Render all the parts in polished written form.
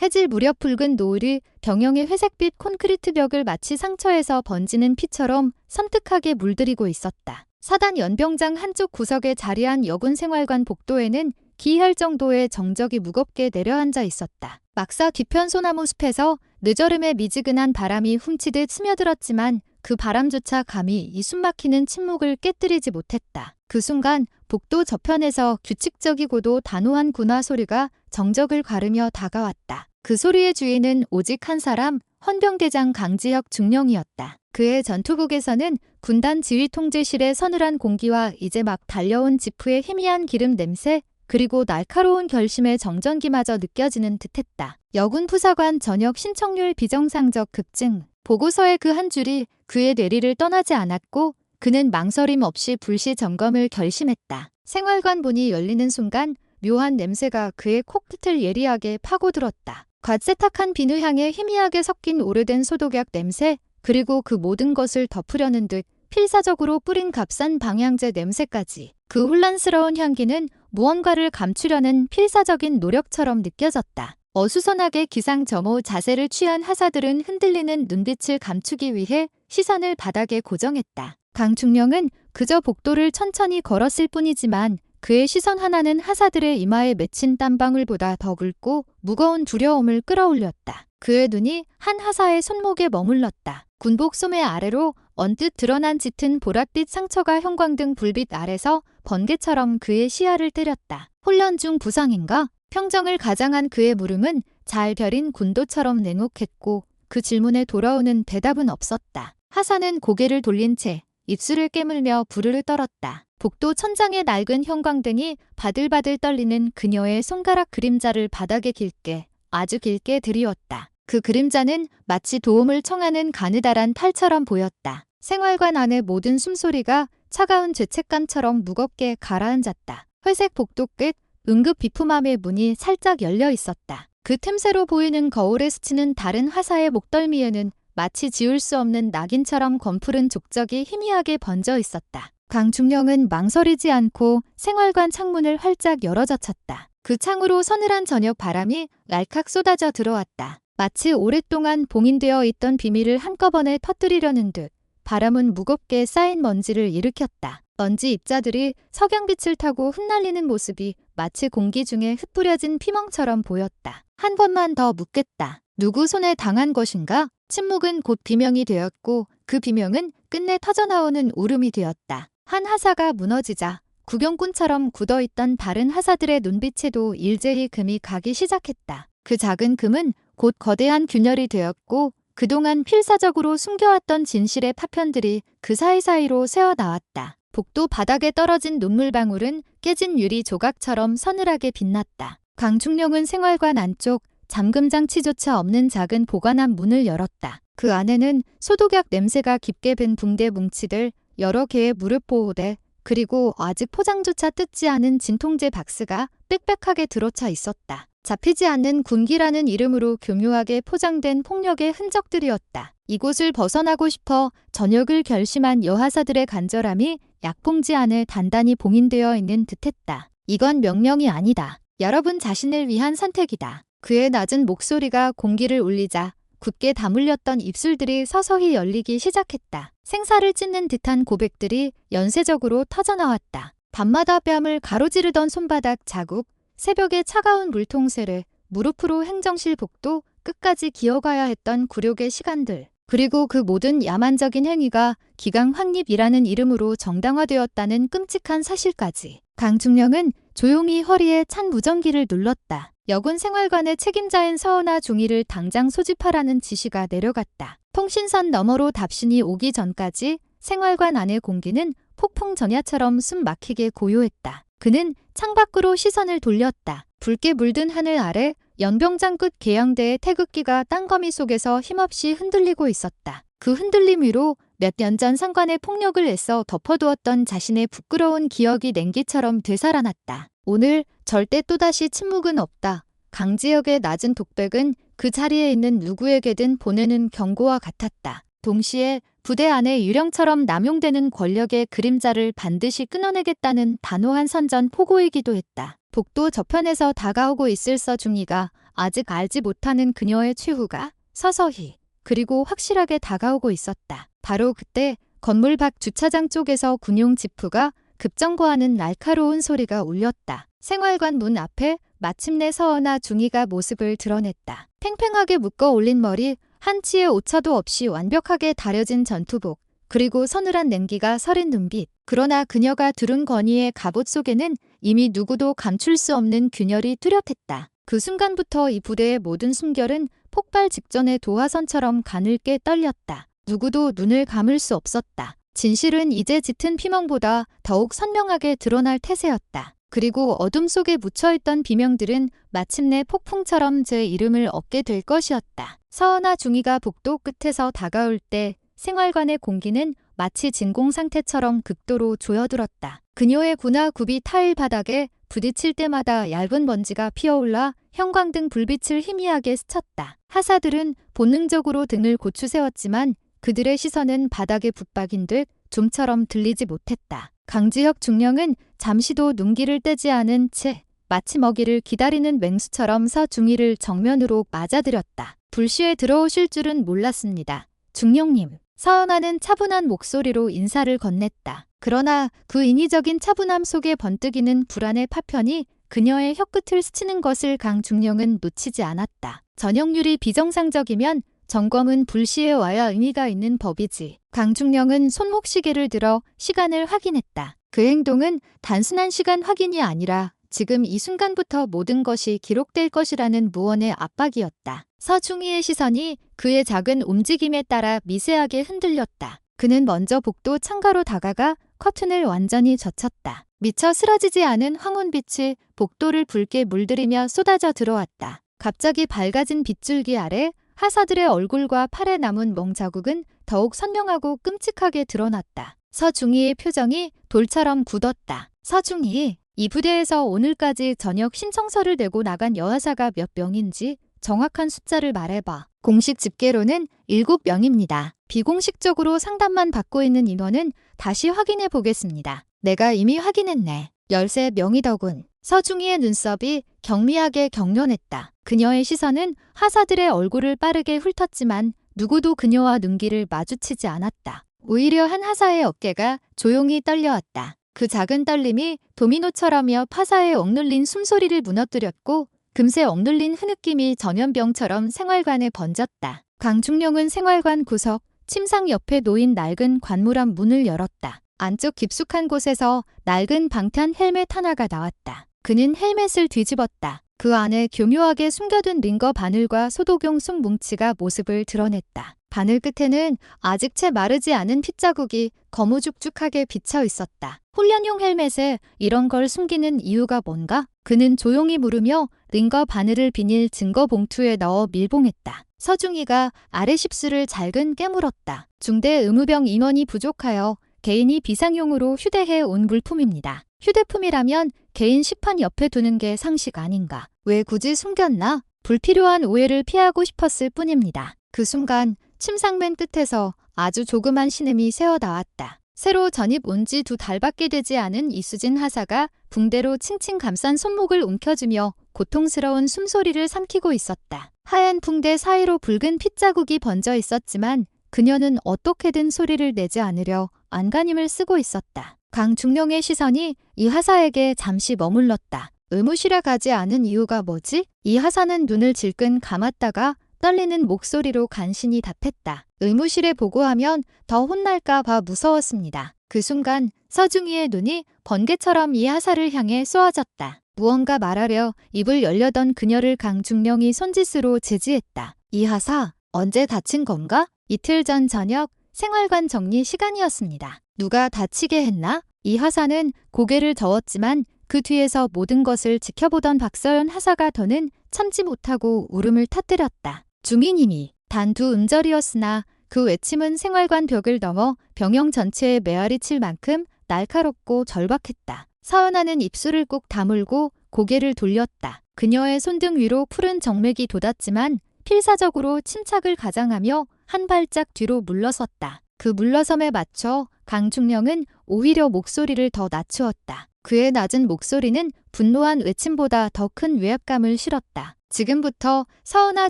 해질 무렵 붉은 노을이 병영의 회색빛 콘크리트 벽을 마치 상처에서 번지는 피처럼 섬뜩하게 물들이고 있었다. 사단 연병장 한쪽 구석에 자리한 여군 생활관 복도에는 기이할 정도의 정적이 무겁게 내려앉아 있었다. 막사 뒤편 소나무 숲에서 늦어름의 미지근한 바람이 훔치듯 스며들었지만 그 바람조차 감히 이 숨막히는 침묵을 깨뜨리지 못했다. 그 순간 복도 저편에서 규칙적이고도 단호한 군화 소리가 정적을 가르며 다가왔다. 그 소리의 주인은 오직 한 사람, 헌병대장 강지혁 중령이었다. 그의 전투국에서는 군단 지휘통제실의 서늘한 공기와 이제 막 달려온 지프의 희미한 기름 냄새, 그리고 날카로운 결심의 정전기마저 느껴지는 듯했다. 여군 부사관 전역 신청률 비정상적 급증. 보고서의 그 한 줄이 그의 뇌리를 떠나지 않았고 그는 망설임 없이 불시 점검을 결심했다. 생활관 문이 열리는 순간 묘한 냄새가 그의 코끝을 예리하게 파고들었다. 갓 세탁한 비누향에 희미하게 섞인 오래된 소독약 냄새, 그리고 그 모든 것을 덮으려는 듯 필사적으로 뿌린 값싼 방향제 냄새까지. 그 혼란스러운 향기는 무언가를 감추려는 필사적인 노력처럼 느껴졌다. 어수선하게 기상점오 자세를 취한 하사들은 흔들리는 눈빛을 감추기 위해 시선을 바닥에 고정했다. 강중령은 그저 복도를 천천히 걸었을 뿐이지만 그의 시선 하나는 하사들의 이마에 맺힌 땀방울보다 더 굵고 무거운 두려움을 끌어올렸다. 그의 눈이 한 하사의 손목에 머물렀다. 군복 소매 아래로 언뜻 드러난 짙은 보랏빛 상처가 형광등 불빛 아래서 번개처럼 그의 시야를 때렸다. 훈련 중 부상인가? 평정을 가장한 그의 물음은 잘 벼린 군도처럼 냉혹했고 그 질문에 돌아오는 대답은 없었다. 하사는 고개를 돌린 채 입술을 깨물며 부르르 떨었다. 복도 천장의 낡은 형광등이 바들바들 떨리는 그녀의 손가락 그림자를 바닥에 길게, 아주 길게 드리웠다. 그 그림자는 마치 도움을 청하는 가느다란 팔처럼 보였다. 생활관 안의 모든 숨소리가 차가운 죄책감처럼 무겁게 가라앉았다. 회색 복도 끝 응급 비품함의 문이 살짝 열려 있었다. 그 틈새로 보이는 거울에 스치는 다른 화사의 목덜미에는 마치 지울 수 없는 낙인처럼 검푸른 족적이 희미하게 번져 있었다. 강중령은 망설이지 않고 생활관 창문을 활짝 열어젖혔다. 그 창으로 서늘한 저녁 바람이 랄칵 쏟아져 들어왔다. 마치 오랫동안 봉인되어 있던 비밀을 한꺼번에 터뜨리려는 듯 바람은 무겁게 쌓인 먼지를 일으켰다. 먼지 입자들이 석양빛을 타고 흩날리는 모습이 마치 공기 중에 흩뿌려진 피멍처럼 보였다. 한 번만 더 묻겠다. 누구 손에 당한 것인가? 침묵은 곧 비명이 되었고 그 비명은 끝내 터져나오는 울음이 되었다. 한 하사가 무너지자 구경꾼처럼 굳어있던 다른 하사들의 눈빛에도 일제히 금이 가기 시작했다. 그 작은 금은 곧 거대한 균열이 되었고 그동안 필사적으로 숨겨왔던 진실의 파편들이 그 사이사이로 새어나왔다. 복도 바닥에 떨어진 눈물방울은 깨진 유리 조각처럼 서늘하게 빛났다. 강중령은 생활관 안쪽 잠금장치조차 없는 작은 보관함 문을 열었다. 그 안에는 소독약 냄새가 깊게 밴 붕대 뭉치들, 여러 개의 무릎 보호대, 그리고 아직 포장조차 뜯지 않은 진통제 박스가 빽빽하게 들어차 있었다. 잡히지 않는 군기라는 이름으로 교묘하게 포장된 폭력의 흔적들이었다. 이곳을 벗어나고 싶어 전역을 결심한 여하사들의 간절함이 약봉지 안에 단단히 봉인되어 있는 듯했다. 이건 명령이 아니다. 여러분 자신을 위한 선택이다. 그의 낮은 목소리가 공기를 울리자 굳게 다물렸던 입술들이 서서히 열리기 시작했다. 생사를 찢는 듯한 고백들이 연쇄적으로 터져나왔다. 밤마다 뺨을 가로지르던 손바닥 자국, 새벽의 차가운 물통 세례, 무릎으로 행정실 복도 끝까지 기어가야 했던 굴욕의 시간들. 그리고 그 모든 야만적인 행위가 기강 확립이라는 이름으로 정당화되었다는 끔찍한 사실까지. 강중령은 조용히 허리에 찬 무전기를 눌렀다. 여군 생활관의 책임자인 서은아 중위를 당장 소집하라는 지시가 내려갔다. 통신선 너머로 답신이 오기 전까지 생활관 안의 공기는 폭풍 전야처럼 숨 막히게 고요했다. 그는 창밖으로 시선을 돌렸다. 붉게 물든 하늘 아래 연병장 끝 계양대의 태극기가 땅거미 속에서 힘없이 흔들리고 있었다. 그 흔들림 위로 몇 년 전 상관의 폭력을 애써 덮어두었던 자신의 부끄러운 기억이 냉기처럼 되살아났다. 오늘 절대 또다시 침묵은 없다. 강지혁의 낮은 독백은 그 자리에 있는 누구에게든 보내는 경고와 같았다. 동시에 부대 안에 유령처럼 남용되는 권력의 그림자를 반드시 끊어내겠다는 단호한 선전 포고이기도 했다. 복도 저편에서 다가오고 있을 서중이가 아직 알지 못하는 그녀의 최후가 서서히 그리고 확실하게 다가오고 있었다. 바로 그때 건물 밖 주차장 쪽에서 군용 지프가 급정거하는 날카로운 소리가 울렸다. 생활관 문 앞에 마침내 서은아 중이가 모습을 드러냈다. 팽팽하게 묶어 올린 머리, 한치의 오차도 없이 완벽하게 다려진 전투복, 그리고 서늘한 냉기가 서린 눈빛. 그러나 그녀가 두른 건의의 갑옷 속에는 이미 누구도 감출 수 없는 균열이 뚜렷했다. 그 순간부터 이 부대의 모든 숨결은 폭발 직전의 도화선처럼 가늘게 떨렸다. 누구도 눈을 감을 수 없었다. 진실은 이제 짙은 피멍보다 더욱 선명하게 드러날 태세였다. 그리고 어둠 속에 묻혀있던 비명들은 마침내 폭풍처럼 제 이름을 얻게 될 것이었다. 서은아 중이가 복도 끝에서 다가올 때 생활관의 공기는 마치 진공 상태처럼 극도로 조여들었다. 그녀의 구나굽이 타일 바닥에 부딪힐 때마다 얇은 먼지가 피어올라 형광등 불빛을 희미하게 스쳤다. 하사들은 본능적으로 등을 고추세웠지만 그들의 시선은 바닥에 붙박인 듯 좀처럼 들리지 못했다. 강지혁 중령은 잠시도 눈길을 떼지 않은 채 마치 먹이를 기다리는 맹수처럼 서중이를 정면으로 맞아들였다. 불시에 들어오실 줄은 몰랐습니다. 중령님. 서은아는 차분한 목소리로 인사를 건넸다. 그러나 그 인위적인 차분함 속에 번뜩이는 불안의 파편이 그녀의 혀끝을 스치는 것을 강중령은 놓치지 않았다. 전역률이 비정상적이면 점검은 불시에 와야 의미가 있는 법이지. 강중령은 손목시계를 들어 시간을 확인했다. 그 행동은 단순한 시간 확인이 아니라 지금 이 순간부터 모든 것이 기록될 것이라는 무언의 압박이었다. 서중희의 시선이 그의 작은 움직임에 따라 미세하게 흔들렸다. 그는 먼저 복도 창가로 다가가 커튼을 완전히 젖혔다. 미처 쓰러지지 않은 황혼빛이 복도를 붉게 물들이며 쏟아져 들어왔다. 갑자기 밝아진 빗줄기 아래 하사들의 얼굴과 팔에 남은 멍자국은 더욱 선명하고 끔찍하게 드러났다. 서중희의 표정이 돌처럼 굳었다. 서중희, 이 부대에서 오늘까지 전역 신청서를 내고 나간 여하사가 몇 명인지 정확한 숫자를 말해봐. 공식 집계로는 7명입니다. 비공식적으로 상담만 받고 있는 인원은 다시 확인해 보겠습니다. 내가 이미 확인했네. 13명이더군. 서중희의 눈썹이 경미하게 경련했다. 그녀의 시선은 하사들의 얼굴을 빠르게 훑었지만 누구도 그녀와 눈길을 마주치지 않았다. 오히려 한 하사의 어깨가 조용히 떨려왔다. 그 작은 떨림이 도미노처럼여 파사에 억눌린 숨소리를 무너뜨렸고 금세 억눌린 흐느낌이 전염병처럼 생활관에 번졌다. 강중령은 생활관 구석, 침상 옆에 놓인 낡은 관물 앞 문을 열었다. 안쪽 깊숙한 곳에서 낡은 방탄 헬멧 하나가 나왔다. 그는 헬멧을 뒤집었다. 그 안에 교묘하게 숨겨둔 링거 바늘과 소독용 속 뭉치가 모습을 드러냈다. 바늘 끝에는 아직 채 마르지 않은 핏자국이 거무죽죽하게 비쳐 있었다. 훈련용 헬멧에 이런 걸 숨기는 이유가 뭔가? 그는 조용히 물으며 링거 바늘을 비닐 증거 봉투에 넣어 밀봉했다. 서중희가 아래 십수를 잘근 깨물었다. 중대 의무병 인원이 부족하여 개인이 비상용으로 휴대해 온 물품입니다. 휴대품이라면 개인 시판 옆에 두는 게 상식 아닌가? 왜 굳이 숨겼나? 불필요한 오해를 피하고 싶었을 뿐입니다. 그 순간 침상 맨 끝에서 아주 조그만 신음이 새어나왔다. 새로 전입 온 지 2달밖에 되지 않은 이수진 하사가 붕대로 칭칭 감싼 손목을 움켜쥐며 고통스러운 숨소리를 삼키고 있었다. 하얀 붕대 사이로 붉은 핏자국이 번져 있었지만 그녀는 어떻게든 소리를 내지 않으려 안간힘을 쓰고 있었다. 강중령의 시선이 이 하사에게 잠시 머물렀다. 의무실에 가지 않은 이유가 뭐지? 이 하사는 눈을 질끈 감았다가 떨리는 목소리로 간신히 답했다. 의무실에 보고하면 더 혼날까 봐 무서웠습니다. 그 순간 서중희의 눈이 번개처럼 이 하사를 향해 쏘아졌다. 무언가 말하려 입을 열려던 그녀를 강중령이 손짓으로 제지했다. 이 하사, 언제 다친 건가? 이틀 전 저녁 생활관 정리 시간이었습니다. 누가 다치게 했나? 이 하사는 고개를 저었지만 그 뒤에서 모든 것을 지켜보던 박서연 하사가 더는 참지 못하고 울음을 터뜨렸다. 중인님이 단 2음절이었으나 그 외침은 생활관 벽을 넘어 병영 전체에 메아리 칠 만큼 날카롭고 절박했다. 서연아는 입술을 꾹 다물고 고개를 돌렸다. 그녀의 손등 위로 푸른 정맥이 돋았지만 필사적으로 침착을 가장하며 한 발짝 뒤로 물러섰다. 그 물러섬에 맞춰 강중령은 오히려 목소리를 더 낮추었다. 그의 낮은 목소리는 분노한 외침보다 더 큰 위압감을 실었다. 지금부터 서은아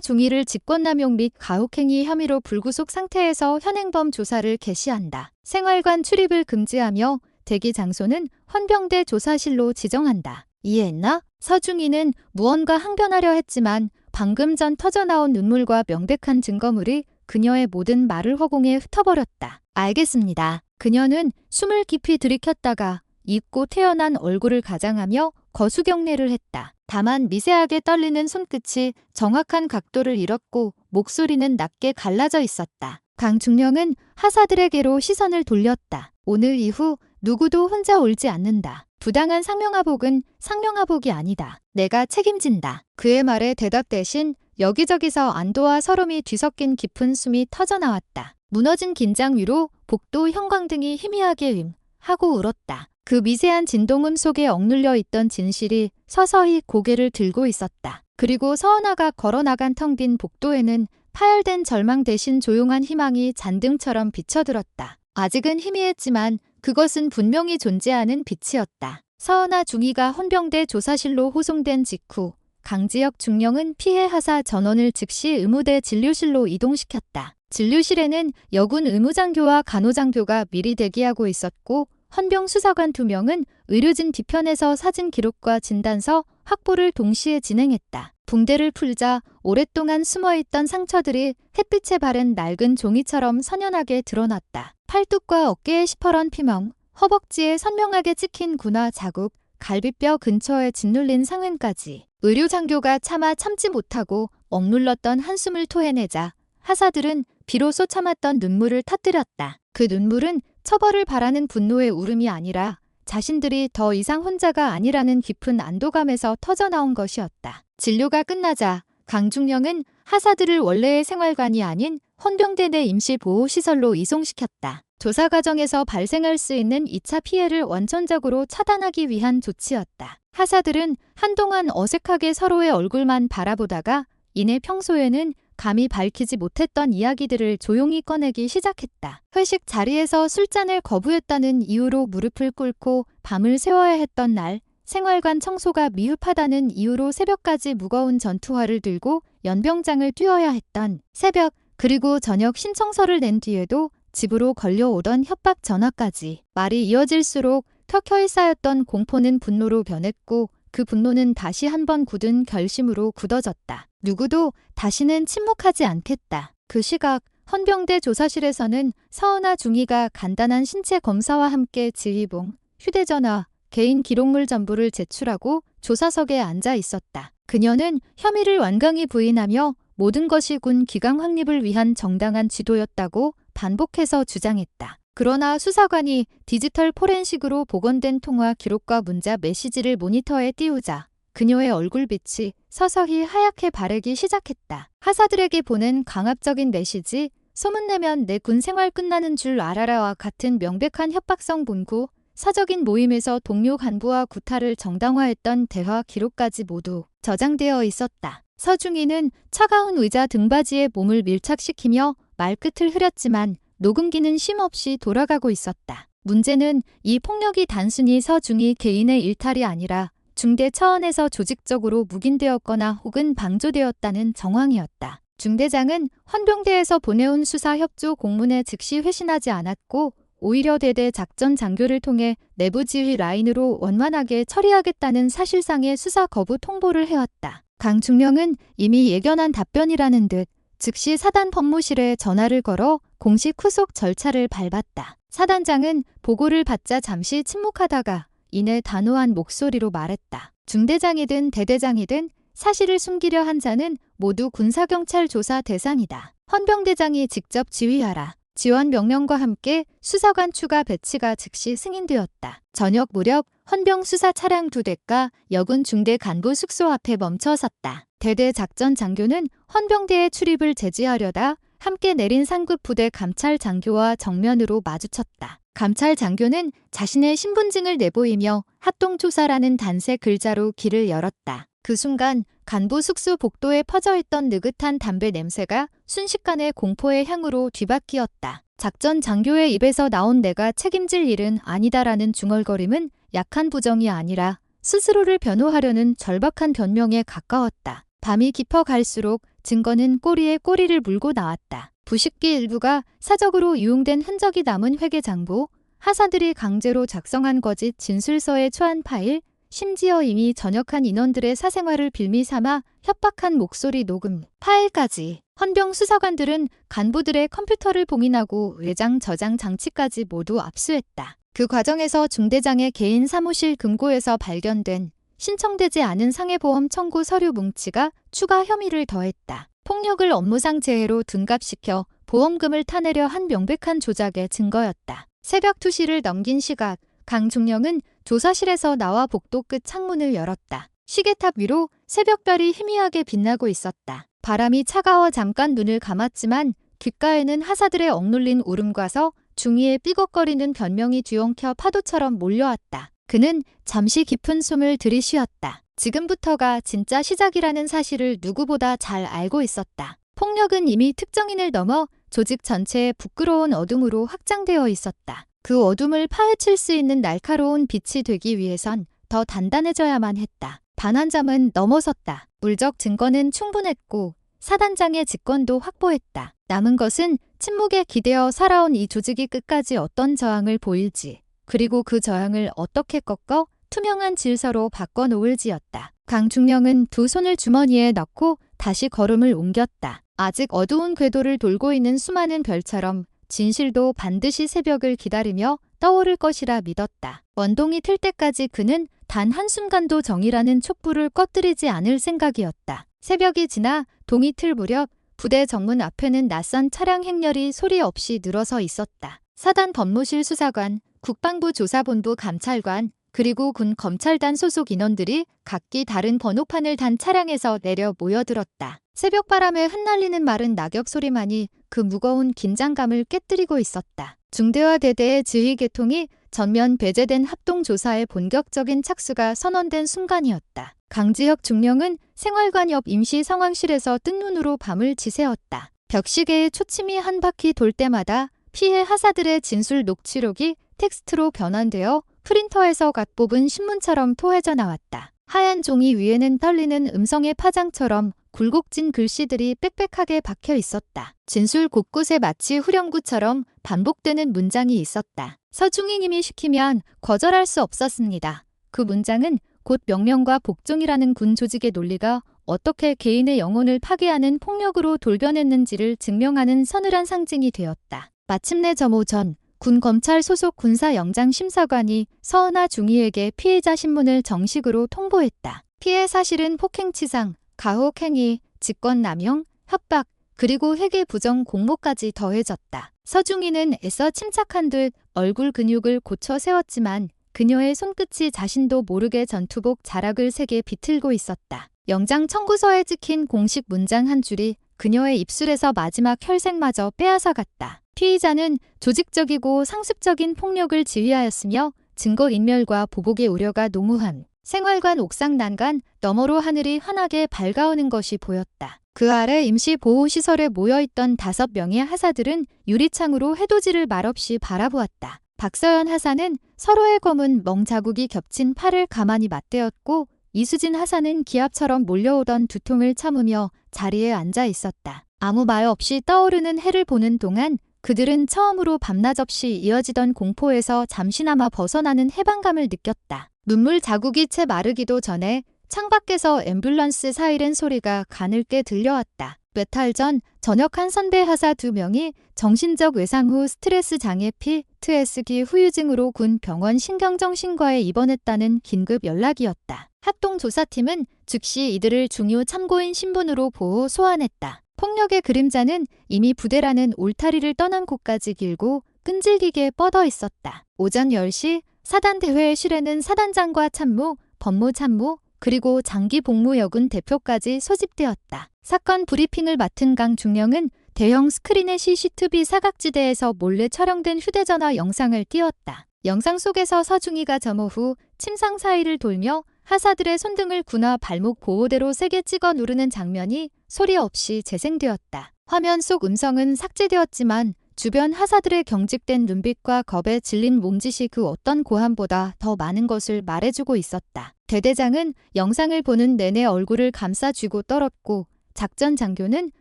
중위를 직권남용 및 가혹행위 혐의로 불구속 상태에서 현행범 조사를 개시한다. 생활관 출입을 금지하며 대기 장소는 헌병대 조사실로 지정한다. 이해했나? 서중위는 무언가 항변하려 했지만 방금 전 터져나온 눈물과 명백한 증거물이 그녀의 모든 말을 허공에 흩어버렸다. 알겠습니다. 그녀는 숨을 깊이 들이켰다가 입고 태어난 얼굴을 가장하며 거수경례를 했다. 다만 미세하게 떨리는 손끝이 정확한 각도를 잃었고 목소리는 낮게 갈라져 있었다. 강중령은 하사들에게로 시선을 돌렸다. 오늘 이후 누구도 혼자 울지 않는다. 부당한 상명하복은 상명하복이 아니다. 내가 책임진다. 그의 말에 대답 대신 여기저기서 안도와 서름이 뒤섞인 깊은 숨이 터져나왔다. 무너진 긴장 위로 복도, 형광등이 희미하게 하고 울었다. 그 미세한 진동음 속에 억눌려 있던 진실이 서서히 고개를 들고 있었다. 그리고 서은아가 걸어나간 텅 빈 복도에는 파열된 절망 대신 조용한 희망이 잔등처럼 비쳐들었다. 아직은 희미했지만 그것은 분명히 존재하는 빛이었다. 서은아 중위가 헌병대 조사실로 호송된 직후 강지혁 중령은 피해 하사 전원을 즉시 의무대 진료실로 이동시켰다. 진료실에는 여군 의무장교와 간호장교가 미리 대기하고 있었고 헌병 수사관 2명은 의료진 뒤편에서 사진 기록과 진단서 확보를 동시에 진행했다. 붕대를 풀자 오랫동안 숨어있던 상처들이 햇빛에 바른 낡은 종이처럼 선연하게 드러났다. 팔뚝과 어깨에 시퍼런 피멍, 허벅지에 선명하게 찍힌 군화 자국, 갈비뼈 근처에 짓눌린 상흔까지. 의료장교가 차마 참지 못하고 억눌렀던 한숨을 토해내자 하사들은 비로소 참았던 눈물을 터뜨렸다. 그 눈물은 처벌을 바라는 분노의 울음이 아니라 자신들이 더 이상 혼자가 아니라는 깊은 안도감에서 터져나온 것이었다. 진료가 끝나자 강중령은 하사들을 원래의 생활관이 아닌 헌병대 내 임시보호시설로 이송시켰다. 조사 과정에서 발생할 수 있는 2차 피해를 원천적으로 차단하기 위한 조치였다. 하사들은 한동안 어색하게 서로의 얼굴만 바라보다가 이내 평소에는 감히 밝히지 못했던 이야기들을 조용히 꺼내기 시작했다. 회식 자리에서 술잔을 거부했다는 이유로 무릎을 꿇고 밤을 새워야 했던 날, 생활관 청소가 미흡하다는 이유로 새벽까지 무거운 전투화를 들고 연병장을 뛰어야 했던 새벽, 그리고 저녁 신청서를 낸 뒤에도 집으로 걸려오던 협박 전화까지. 말이 이어질수록 켜켜이 쌓였던 공포는 분노로 변했고 그 분노는 다시 한번 굳은 결심으로 굳어졌다. 누구도 다시는 침묵하지 않겠다. 그 시각 헌병대 조사실에서는 서은아 중위가 간단한 신체 검사와 함께 지휘봉, 휴대전화, 개인 기록물 전부를 제출하고 조사석에 앉아 있었다. 그녀는 혐의를 완강히 부인하며 모든 것이 군 기강 확립을 위한 정당한 지도였다고 반복해서 주장했다. 그러나 수사관이 디지털 포렌식으로 복원된 통화 기록과 문자 메시지를 모니터에 띄우자 그녀의 얼굴빛이 서서히 하얗게 바래기 시작했다. 하사들에게 보낸 강압적인 메시지, 소문내면 내 군 생활 끝나는 줄 알아라와 같은 명백한 협박성 문구, 사적인 모임에서 동료 간부와 구타를 정당화했던 대화 기록까지 모두 저장되어 있었다. 서중위는 차가운 의자 등받이에 몸을 밀착시키며 말끝을 흐렸지만 녹음기는 쉼없이 돌아가고 있었다. 문제는 이 폭력이 단순히 서중위 개인의 일탈이 아니라 중대 차원에서 조직적으로 묵인되었거나 혹은 방조되었다는 정황이었다. 중대장은 헌병대에서 보내온 수사 협조 공문에 즉시 회신하지 않았고 오히려 대대 작전 장교를 통해 내부 지휘 라인으로 원만하게 처리하겠다는 사실상의 수사 거부 통보를 해왔다. 강중령은 이미 예견한 답변이라는 듯 즉시 사단 법무실에 전화를 걸어 공식 후속 절차를 밟았다. 사단장은 보고를 받자 잠시 침묵하다가 이내 단호한 목소리로 말했다. 중대장이든 대대장이든 사실을 숨기려 한 자는 모두 군사경찰 조사 대상이다. 헌병대장이 직접 지휘하라. 지원 명령과 함께 수사관 추가 배치가 즉시 승인되었다. 저녁 무렵 헌병 수사 차량 2대가 여군 중대 간부 숙소 앞에 멈춰섰다. 대대 작전 장교는 헌병대의 출입을 제지하려다 함께 내린 상급 부대 감찰 장교와 정면으로 마주쳤다. 감찰 장교는 자신의 신분증을 내보이며 합동조사라는 단색 글자로 길을 열었다. 그 순간 간부 숙소 복도에 퍼져있던 느긋한 담배 냄새가 순식간에 공포의 향으로 뒤바뀌었다. 작전 장교의 입에서 나온 내가 책임질 일은 아니다라는 중얼거림은 약한 부정이 아니라 스스로를 변호하려는 절박한 변명에 가까웠다. 밤이 깊어갈수록 증거는 꼬리에 꼬리를 물고 나왔다. 부식기 일부가 사적으로 이용된 흔적이 남은 회계장부, 하사들이 강제로 작성한 거짓 진술서에 초안 파일, 심지어 이미 전역한 인원들의 사생활을 빌미 삼아 협박한 목소리 녹음, 파일까지. 헌병 수사관들은 간부들의 컴퓨터를 봉인하고 외장 저장 장치까지 모두 압수했다. 그 과정에서 중대장의 개인 사무실 금고에서 발견된 신청되지 않은 상해보험 청구 서류 뭉치가 추가 혐의를 더했다. 폭력을 업무상 재해로 둔갑시켜 보험금을 타내려 한 명백한 조작의 증거였다. 새벽 2시를 넘긴 시각, 강중령은 조사실에서 나와 복도 끝 창문을 열었다. 시계탑 위로 새벽별이 희미하게 빛나고 있었다. 바람이 차가워 잠깐 눈을 감았지만 귓가에는 하사들의 억눌린 울음과 서 중위에 삐걱거리는 변명이 뒤엉켜 파도처럼 몰려왔다. 그는 잠시 깊은 숨을 들이쉬었다. 지금부터가 진짜 시작이라는 사실을 누구보다 잘 알고 있었다. 폭력은 이미 특정인을 넘어 조직 전체의 부끄러운 어둠으로 확장되어 있었다. 그 어둠을 파헤칠 수 있는 날카로운 빛이 되기 위해선 더 단단해져야만 했다. 단 한 점은 넘어섰다. 물적 증거는 충분했고 사단장의 직권도 확보했다. 남은 것은 침묵에 기대어 살아온 이 조직이 끝까지 어떤 저항을 보일지, 그리고 그 저항을 어떻게 꺾어 투명한 질서로 바꿔놓을지였다. 강중령은 두 손을 주머니에 넣고 다시 걸음을 옮겼다. 아직 어두운 궤도를 돌고 있는 수많은 별처럼 진실도 반드시 새벽을 기다리며 떠오를 것이라 믿었다. 원동이 틀 때까지 그는 단 한순간도 정의라는 촛불을 꺼뜨리지 않을 생각이었다. 새벽이 지나 동이 틀 무렵 부대 정문 앞에는 낯선 차량 행렬이 소리 없이 늘어서 있었다. 사단 법무실 수사관, 국방부 조사본부 감찰관, 그리고 군 검찰단 소속 인원들이 각기 다른 번호판을 단 차량에서 내려 모여들었다. 새벽바람에 흩날리는 마른 낙엽 소리만이 그 무거운 긴장감을 깨뜨리고 있었다. 중대와 대대의 지휘 계통이 전면 배제된 합동조사의 본격적인 착수가 선언된 순간이었다. 강지혁 중령은 생활관 옆 임시 상황실에서 뜬 눈으로 밤을 지새웠다. 벽시계의 초침이 한 바퀴 돌 때마다 피해 하사들의 진술 녹취록이 텍스트로 변환되어 프린터에서 갓 뽑은 신문처럼 토해져 나왔다. 하얀 종이 위에는 떨리는 음성의 파장처럼 굴곡진 글씨들이 빽빽하게 박혀 있었다. 진술 곳곳에 마치 후렴구처럼 반복되는 문장이 있었다. 서중희님이 시키면 거절할 수 없었습니다. 그 문장은 곧 명령과 복종이라는 군 조직의 논리가 어떻게 개인의 영혼을 파괴하는 폭력으로 돌변했는지를 증명하는 서늘한 상징이 되었다. 마침내 점 오전 군 검찰 소속 군사영장심사관이 서은하 중위에게 피해자 신문을 정식으로 통보했다. 피해 사실은 폭행치상, 가혹행위, 직권남용, 협박, 그리고 회계 부정 공모까지 더해졌다. 서중희는 애써 침착한 듯 얼굴 근육을 고쳐 세웠지만 그녀의 손끝이 자신도 모르게 전투복 자락을 세게 비틀고 있었다. 영장 청구서에 찍힌 공식 문장 한 줄이 그녀의 입술에서 마지막 혈색마저 빼앗아갔다. 피의자는 조직적이고 상습적인 폭력을 지휘하였으며 증거인멸과 보복의 우려가 농후한 생활관 옥상 난간 너머로 하늘이 환하게 밝아오는 것이 보였다. 그 아래 임시 보호시설에 모여있던 5명의 하사들은 유리창으로 해돋이를 말없이 바라보았다. 박서연 하사는 서로의 검은 멍 자국이 겹친 팔을 가만히 맞대었고 이수진 하사는 기압처럼 몰려오던 두통을 참으며 자리에 앉아 있었다. 아무 말 없이 떠오르는 해를 보는 동안 그들은 처음으로 밤낮 없이 이어지던 공포에서 잠시나마 벗어나는 해방감을 느꼈다. 눈물 자국이 채 마르기도 전에 창밖에서 앰뷸런스 사이렌 소리가 가늘게 들려왔다. 몇 달 전 전역한 선배 하사 2명이 정신적 외상 후 스트레스 장애 PTSD 후유증으로 군 병원 신경정신과에 입원했다는 긴급 연락이었다. 합동조사팀은 즉시 이들을 중요 참고인 신분으로 보호 소환했다. 폭력의 그림자는 이미 부대라는 울타리를 떠난 곳까지 길고 끈질기게 뻗어 있었다. 오전 10시 사단대회실에는 사단장과 참모, 법무참모, 그리고 장기복무여군 대표까지 소집되었다. 사건 브리핑을 맡은 강중령은 대형 스크린의 CCTV 사각지대에서 몰래 촬영된 휴대전화 영상을 띄웠다. 영상 속에서 서중희가 점호 후 침상 사이를 돌며 하사들의 손등을 군화 발목 보호대로 세게 찍어 누르는 장면이 소리 없이 재생되었다. 화면 속 음성은 삭제되었지만 주변 하사들의 경직된 눈빛과 겁에 질린 몸짓이 그 어떤 고함보다 더 많은 것을 말해주고 있었다. 대대장은 영상을 보는 내내 얼굴을 감싸쥐고 떨었고 작전 장교는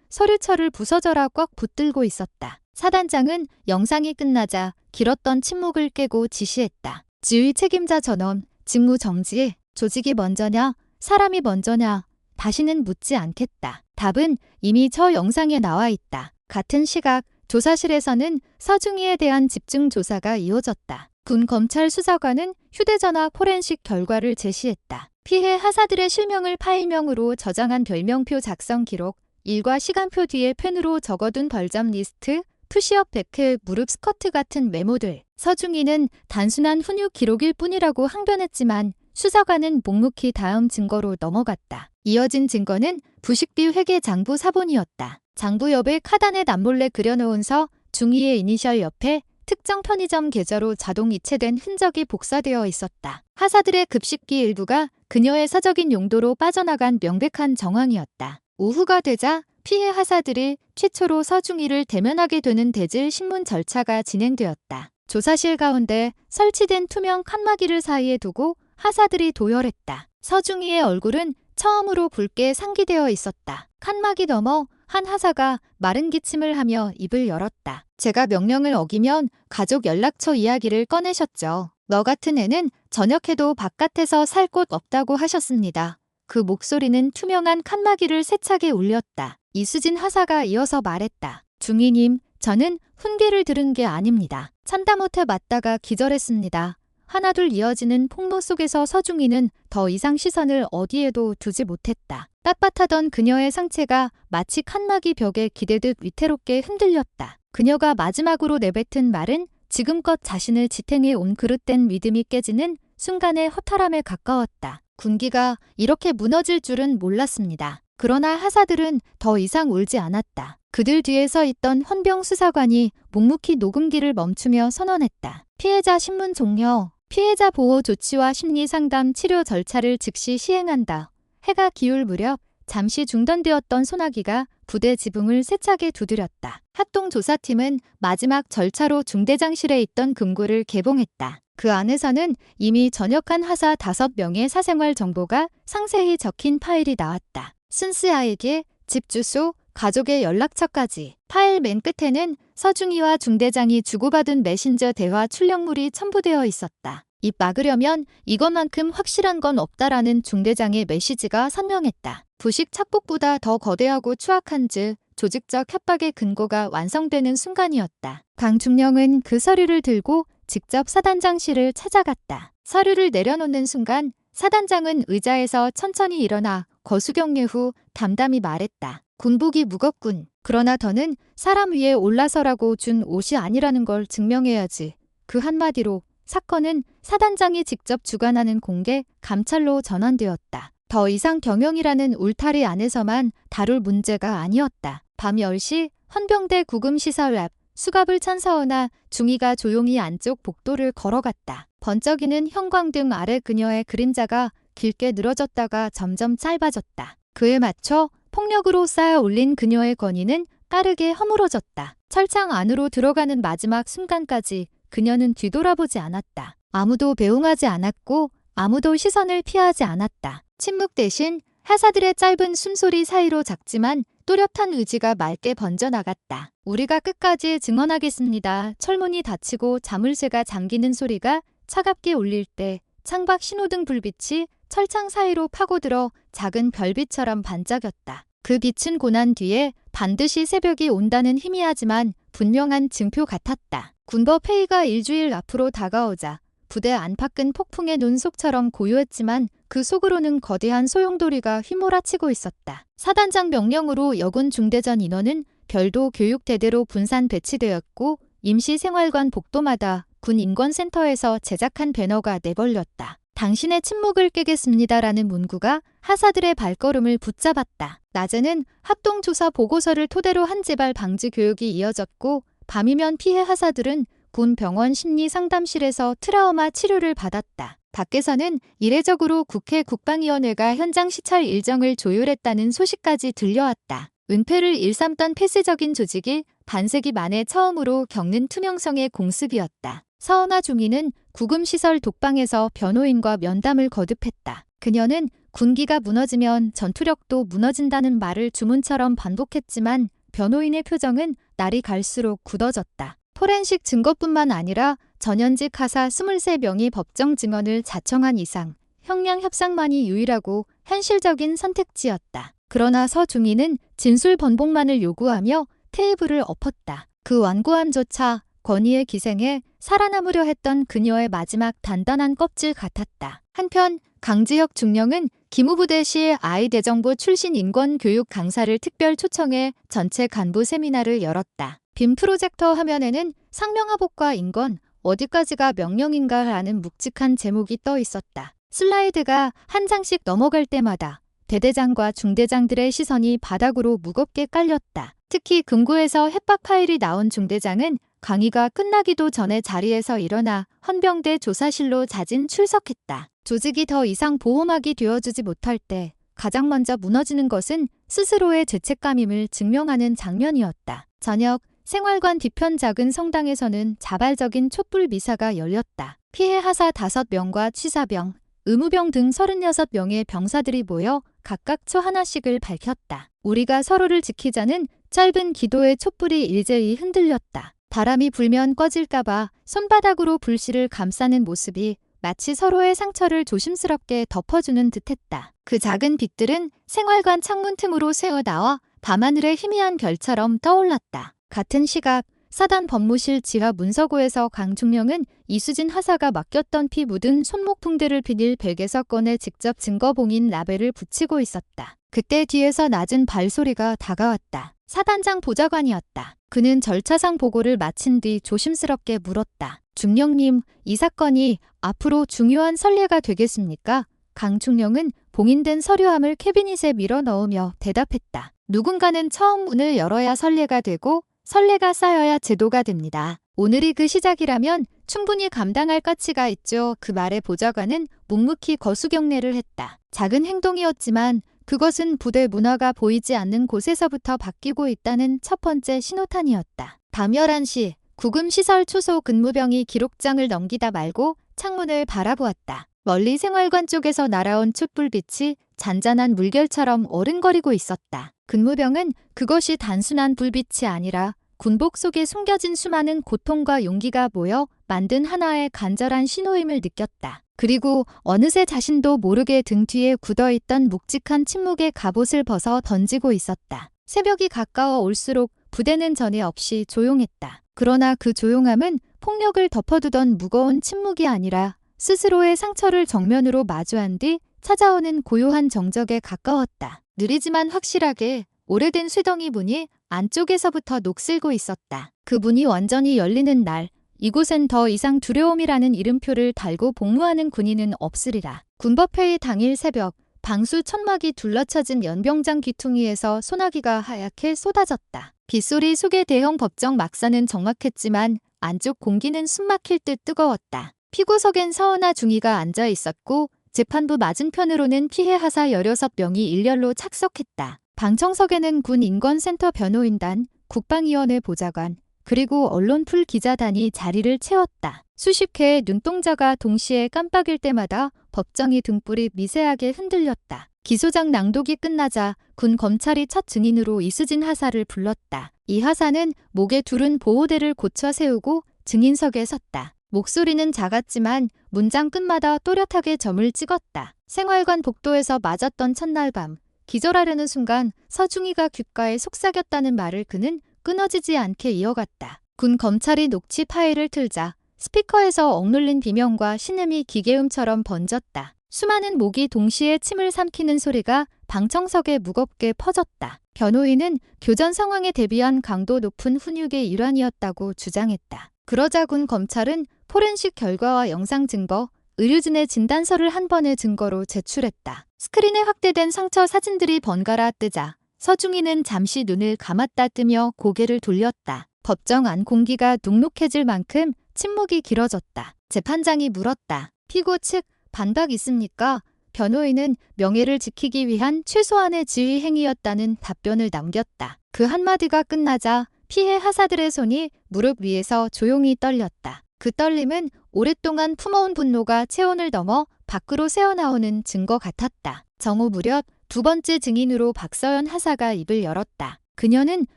서류철을 부서져라 꽉 붙들고 있었다. 사단장은 영상이 끝나자 길었던 침묵을 깨고 지시했다. 지휘 책임자 전원, 직무 정지해. 조직이 먼저냐, 사람이 먼저냐, 다시는 묻지 않겠다. 답은 이미 저 영상에 나와 있다. 같은 시각 조사실에서는 서중희에 대한 집중 조사가 이어졌다. 군 검찰 수사관은 휴대전화 포렌식 결과를 제시했다. 피해 하사들의 실명을 파일명으로 저장한 별명표 작성 기록, 일과 시간표 뒤에 펜으로 적어둔 벌점 리스트, 푸시업 100회, 무릎 스쿼트 같은 메모들. 서중희는 단순한 훈육 기록일 뿐이라고 항변했지만 수사관은 묵묵히 다음 증거로 넘어갔다. 이어진 증거는 부식비 회계 장부 사본이었다. 장부 옆에 카단에 남몰래 그려놓은 서, 중희의 이니셜 옆에 특정 편의점 계좌로 자동 이체된 흔적이 복사되어 있었다. 하사들의 급식비 일부가 그녀의 사적인 용도로 빠져나간 명백한 정황이었다. 오후가 되자 피해 하사들이 최초로 서중희를 대면하게 되는 대질 신문 절차가 진행되었다. 조사실 가운데 설치된 투명 칸막이를 사이에 두고 하사들이 도열했다. 서중희의 얼굴은 처음으로 붉게 상기되어 있었다. 칸막이 너머 한 하사가 마른 기침을 하며 입을 열었다. 제가 명령을 어기면 가족 연락처 이야기를 꺼내셨죠. 너 같은 애는 저녁해도 바깥에서 살 곳 없다고 하셨습니다. 그 목소리는 투명한 칸막이를 세차게 울렸다. 이수진 하사가 이어서 말했다. 중위님, 저는 훈계를 들은 게 아닙니다. 참다 못해 맞다가 기절했습니다. 하나둘 이어지는 폭로 속에서 서중희는 더 이상 시선을 어디에도 두지 못했다. 빳빳하던 그녀의 상체가 마치 칸막이 벽에 기대듯 위태롭게 흔들렸다. 그녀가 마지막으로 내뱉은 말은 지금껏 자신을 지탱해 온 그릇된 믿음이 깨지는 순간의 허탈함에 가까웠다. 군기가 이렇게 무너질 줄은 몰랐습니다. 그러나 하사들은 더 이상 울지 않았다. 그들 뒤에 서 있던 헌병 수사관이 묵묵히 녹음기를 멈추며 선언했다. 피해자 신문 종료. 피해자 보호 조치와 심리 상담 치료 절차를 즉시 시행한다. 해가 기울 무렵 잠시 중단되었던 소나기가 부대 지붕을 세차게 두드렸다. 합동조사팀은 마지막 절차로 중대장실에 있던 금고를 개봉했다. 그 안에서는 이미 전역한 하사 5명의 사생활 정보가 상세히 적힌 파일이 나왔다. 순스아에게 집 주소, 가족의 연락처까지. 파일 맨 끝에는 서중희와 중대장이 주고받은 메신저 대화 출력물이 첨부되어 있었다. 입 막으려면 이것만큼 확실한 건 없다라는 중대장의 메시지가 선명했다. 부식 착복보다 더 거대하고 추악한즉 조직적 협박의 근거가 완성되는 순간이었다. 강중령은 그 서류를 들고 직접 사단장실을 찾아갔다. 서류를 내려놓는 순간 사단장은 의자에서 천천히 일어나 거수경례 후 담담히 말했다. 군복이 무겁군. 그러나 더는 사람 위에 올라서라고 준 옷이 아니라는 걸 증명해야지. 그 한마디로 사건은 사단장이 직접 주관하는 공개 감찰로 전환되었다. 더 이상 경영이라는 울타리 안에서만 다룰 문제가 아니었다. 밤 10시 헌병대 구금시설 앞 수갑을 찬 서은아, 중희가 조용히 안쪽 복도를 걸어갔다. 번쩍이는 형광등 아래 그녀의 그림자가 길게 늘어졌다가 점점 짧아졌다. 그에 맞춰 폭력으로 쌓아 올린 그녀의 권위는 빠르게 허물어졌다. 철창 안으로 들어가는 마지막 순간까지 그녀는 뒤돌아보지 않았다. 아무도 배웅하지 않았고 아무도 시선을 피하지 않았다. 침묵 대신 하사들의 짧은 숨소리 사이로 작지만 또렷한 의지가 맑게 번져나갔다. 우리가 끝까지 증언하겠습니다. 철문이 닫히고 자물쇠가 잠기는 소리가 차갑게 울릴 때 창밖 신호등 불빛이 철창 사이로 파고들어 작은 별빛처럼 반짝였다. 그 빛은 고난 뒤에 반드시 새벽이 온다는 희미하지만 분명한 증표 같았다. 군법 회의가 일주일 앞으로 다가오자 부대 안팎은 폭풍의 눈속처럼 고요했지만 그 속으로는 거대한 소용돌이가 휘몰아치고 있었다. 사단장 명령으로 여군 중대전 인원은 별도 교육대대로 분산 배치되었고 임시생활관 복도마다 군 인권센터에서 제작한 배너가 내걸렸다. 당신의 침묵을 깨겠습니다라는 문구가 하사들의 발걸음을 붙잡았다. 낮에는 합동조사 보고서를 토대로 한 재발 방지 교육이 이어졌고 밤이면 피해 하사들은 군 병원 심리상담실에서 트라우마 치료를 받았다. 밖에서는 이례적으로 국회 국방위원회가 현장 시찰 일정을 조율했다는 소식까지 들려왔다. 은폐를 일삼던 폐쇄적인 조직이 반세기 만에 처음으로 겪는 투명성의 공습이었다. 서은아 중위는 구금시설 독방에서 변호인과 면담을 거듭했다. 그녀는 군기가 무너지면 전투력도 무너진다는 말을 주문처럼 반복했지만 변호인의 표정은 날이 갈수록 굳어졌다. 포렌식 증거뿐만 아니라 전현직 하사 23명이 법정 증언을 자청한 이상 형량 협상만이 유일하고 현실적인 선택지였다. 그러나 서중희는 진술 번복만을 요구하며 테이블을 엎었다. 그 완고함조차 권위의 기생에 살아남으려 했던 그녀의 마지막 단단한 껍질 같았다. 한편 강지혁 중령은 기무부대 시 아이대정부 출신 인권교육 강사를 특별 초청해 전체 간부 세미나를 열었다. 빔 프로젝터 화면에는 상명하복과 인권, 어디까지가 명령인가 라는 묵직한 제목이 떠 있었다. 슬라이드가 한 장씩 넘어갈 때마다 대대장과 중대장들의 시선이 바닥으로 무겁게 깔렸다. 특히 금고에서 협박 파일이 나온 중대장은 강의가 끝나기도 전에 자리에서 일어나 헌병대 조사실로 자진 출석했다. 조직이 더 이상 보호막이 되어주지 못할 때 가장 먼저 무너지는 것은 스스로의 죄책감임을 증명하는 장면이었다. 저녁 생활관 뒤편 작은 성당에서는 자발적인 촛불 미사가 열렸다. 피해 하사 5명과 취사병, 의무병 등 36명의 병사들이 모여 각각 초 하나씩을 밝혔다. 우리가 서로를 지키자는 짧은 기도의 촛불이 일제히 흔들렸다. 바람이 불면 꺼질까봐 손바닥으로 불씨를 감싸는 모습이 마치 서로의 상처를 조심스럽게 덮어주는 듯했다. 그 작은 빛들은 생활관 창문 틈으로 새어나와 밤하늘의 희미한 별처럼 떠올랐다. 같은 시각 사단 법무실 지하 문서고에서 강중령은 이수진 하사가 맡겼던 피 묻은 손목 붕대를 비닐 백에서 꺼내 직접 증거봉인 라벨을 붙이고 있었다. 그때 뒤에서 낮은 발소리가 다가왔다. 사단장 보좌관이었다. 그는 절차상 보고를 마친 뒤 조심스럽게 물었다. 중령님, 이 사건이 앞으로 중요한 선례가 되겠습니까? 강중령은 봉인된 서류함을 캐비닛에 밀어 넣으며 대답했다. 누군가는 처음 문을 열어야 선례가 되고 선례가 쌓여야 제도가 됩니다. 오늘이 그 시작이라면 충분히 감당할 가치가 있죠. 그 말에 보좌관은 묵묵히 거수경례를 했다. 작은 행동이었지만 그것은 부대 문화가 보이지 않는 곳에서부터 바뀌고 있다는 첫 번째 신호탄이었다. 밤 11시 구금시설 초소 근무병이 기록장을 넘기다 말고 창문을 바라보았다. 멀리 생활관 쪽에서 날아온 촛불빛이 잔잔한 물결처럼 어른거리고 있었다. 근무병은 그것이 단순한 불빛이 아니라 군복 속에 숨겨진 수많은 고통과 용기가 모여 만든 하나의 간절한 신호임을 느꼈다. 그리고 어느새 자신도 모르게 등 뒤에 굳어있던 묵직한 침묵의 갑옷을 벗어 던지고 있었다. 새벽이 가까워 올수록 부대는 전에 없이 조용했다. 그러나 그 조용함은 폭력을 덮어두던 무거운 침묵이 아니라 스스로의 상처를 정면으로 마주한 뒤 찾아오는 고요한 정적에 가까웠다. 느리지만 확실하게 오래된 쇠덩이 문이 안쪽에서부터 녹슬고 있었다. 그 문이 완전히 열리는 날, 이곳엔 더 이상 두려움이라는 이름표를 달고 복무하는 군인은 없으리라. 군법회의 당일 새벽, 방수 천막이 둘러쳐진 연병장 귀퉁이에서 소나기가 하얗게 쏟아졌다. 빗소리 속의 대형 법정 막사는 적막했지만 안쪽 공기는 숨막힐 듯 뜨거웠다. 피고석엔 서은아 중위가 앉아 있었고 재판부 맞은편으로는 피해 하사 16명이 일렬로 착석했다. 방청석에는 군 인권센터 변호인단, 국방위원회 보좌관, 그리고 언론풀 기자단이 자리를 채웠다. 수십 개의 눈동자가 동시에 깜빡일 때마다 법정의 등불이 미세하게 흔들렸다. 기소장 낭독이 끝나자 군 검찰이 첫 증인으로 이수진 하사를 불렀다. 이 하사는 목에 두른 보호대를 고쳐 세우고 증인석에 섰다. 목소리는 작았지만 문장 끝마다 또렷하게 점을 찍었다. 생활관 복도에서 맞았던 첫날 밤, 기절하려는 순간 서중희가 귓가에 속삭였다는 말을 그는 끊어지지 않게 이어갔다. 군 검찰이 녹취 파일을 틀자 스피커에서 억눌린 비명과 신음이 기계음처럼 번졌다. 수많은 목이 동시에 침을 삼키는 소리가 방청석에 무겁게 퍼졌다. 변호인은 교전 상황에 대비한 강도 높은 훈육의 일환이었다고 주장했다. 그러자 군 검찰은 포렌식 결과와 영상 증거, 의료진의 진단서를 한 번의 증거로 제출했다. 스크린에 확대된 상처 사진들이 번갈아 뜨자 서중희는 잠시 눈을 감았다 뜨며 고개를 돌렸다. 법정 안 공기가 눅눅해질 만큼 침묵이 길어졌다. 재판장이 물었다. 피고 측 반박 있습니까? 변호인은 명예를 지키기 위한 최소한의 지휘 행위였다는 답변을 남겼다. 그 한마디가 끝나자 피해 하사들의 손이 무릎 위에서 조용히 떨렸다. 그 떨림은 오랫동안 품어온 분노가 체온을 넘어 밖으로 새어나오는 증거 같았다. 정오 무렵 두 번째 증인으로 박서연 하사가 입을 열었다. 그녀는